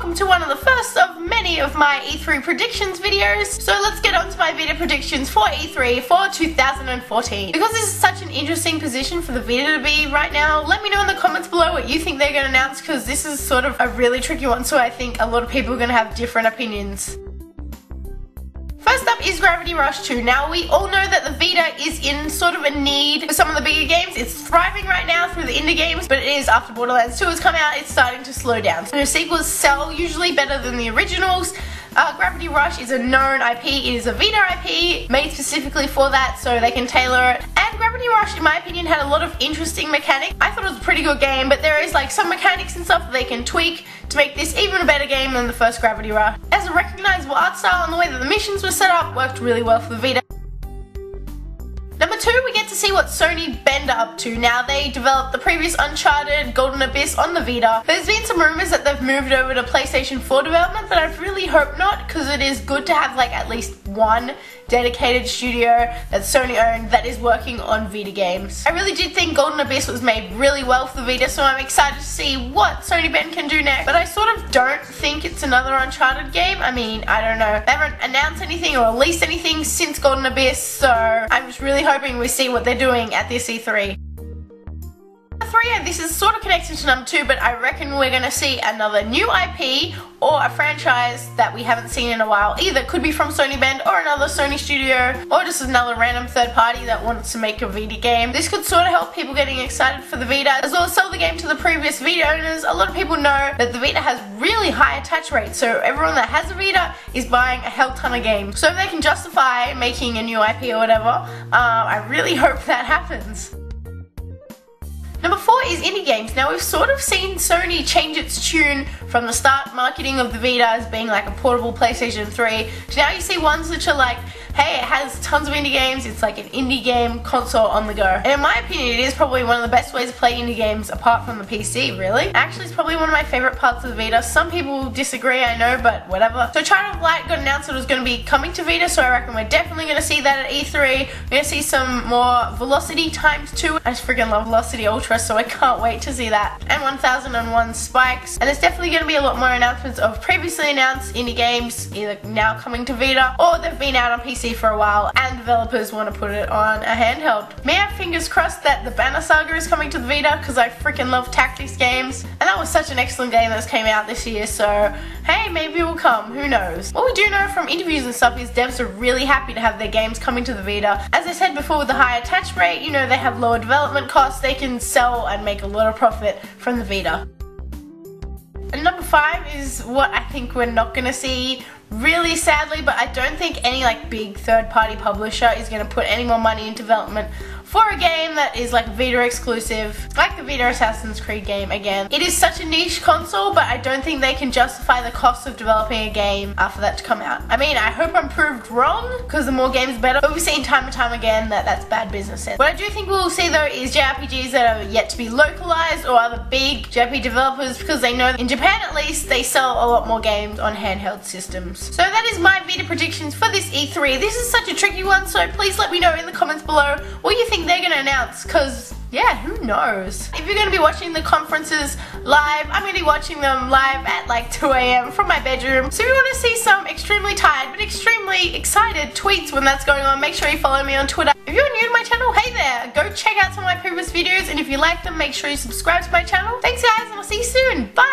welcome to one of the first of many of my E3 predictions videos. So let's get on to my Vita predictions for E3 for 2014. Because this is such an interesting position for the Vita to be right now, let me know in the comments below what you think they're going to announce, because this is sort of a really tricky one, so I think a lot of people are going to have different opinions. First up is Gravity Rush 2. Now, we all know that the Vita is in sort of a need for some of the bigger games. It's thriving right now through the indie games, but it is, after Borderlands 2 has come out, it's starting to slow down. So sequels sell usually better than the originals. Gravity Rush is a known IP. It is a Vita IP made specifically for that, so they can tailor it. And Gravity Rush, in my opinion, had a lot of interesting mechanics. I thought it was a pretty good game, but there is like some mechanics and stuff that they can tweak to make this even a better game than the first Gravity Rush. As a recognizable art style and the way that the missions were set up worked really well for the Vita. Number 2, we get to see what Sony Bend are up to. Now, they developed the previous Uncharted Golden Abyss on the Vita. There's been some rumors that they've moved over to PlayStation 4 development, but I really hope not, because it is good to have like at least one dedicated studio that Sony owned that is working on Vita games. I really did think Golden Abyss was made really well for the Vita, so I'm excited to see what Sony Bend can do next. But I sort of don't think it's another Uncharted game. I mean, I don't know. They haven't announced anything or released anything since Golden Abyss, so I'm just really hoping we see what they're doing at this E3. Number 3, and this is sort of connected to number 2, but I reckon we're going to see another new IP or a franchise that we haven't seen in a while. Either could be from Sony Bend or another Sony studio, or just another random third party that wants to make a Vita game. This could sort of help people getting excited for the Vita, as well as sell the game to the previous Vita owners. A lot of people know that the Vita has really high attach rates, so everyone that has a Vita is buying a hell ton of games. So if they can justify making a new IP or whatever, I really hope that happens. Number 4 is indie games. Now, we've sort of seen Sony change its tune from the start marketing of the Vita as being like a portable PlayStation 3 to now you see ones which are like, hey, it has tons of indie games, it's like an indie game console on the go. And in my opinion, it is probably one of the best ways to play indie games apart from the PC, really. Actually, it's probably one of my favorite parts of the Vita. Some people disagree, I know, but whatever. So Child of Light got announced that it was going to be coming to Vita, so I reckon we're definitely going to see that at E3. We're going to see some more Velocity ×2. I just freaking love Velocity Ultra, so I can't wait to see that. And 1001 Spikes. And there's definitely going to be a lot more announcements of previously announced indie games, either now coming to Vita, or they've been out on PC for a while and developers want to put it on a handheld. May I have fingers crossed that the Banner Saga is coming to the Vita, because I freaking love tactics games, and that was such an excellent game that came out this year, so hey, maybe it will come, who knows. What we do know from interviews and stuff is devs are really happy to have their games coming to the Vita. As I said before, with the high attach rate, you know, they have lower development costs, they can sell and make a lot of profit from the Vita. And number 5 is what I think we're not going to see, really sadly, but I don't think any like big third-party publisher is going to put any more money into development for a game that is like Vita exclusive, like the Vita Assassin's Creed game again. It is such a niche console, but I don't think they can justify the cost of developing a game for that to come out. I mean, I hope I'm proved wrong, because the more games the better, but we've seen time and time again that that's bad business sense. What I do think we'll see though is JRPGs that are yet to be localized, or other big JRPG developers, because they know in Japan at least they sell a lot more games on handheld systems. So that is my Vita predictions for this E3. This is such a tricky one, so please let me know in the comments below what you think they're going to announce, because yeah, who knows. If you're going to be watching the conferences live, I'm going to be watching them live at like 2 AM from my bedroom. So if you want to see some extremely tired but extremely excited tweets when that's going on, make sure you follow me on Twitter. If you're new to my channel, hey there, go check out some of my previous videos, and if you like them, make sure you subscribe to my channel. Thanks guys, and I'll see you soon. Bye!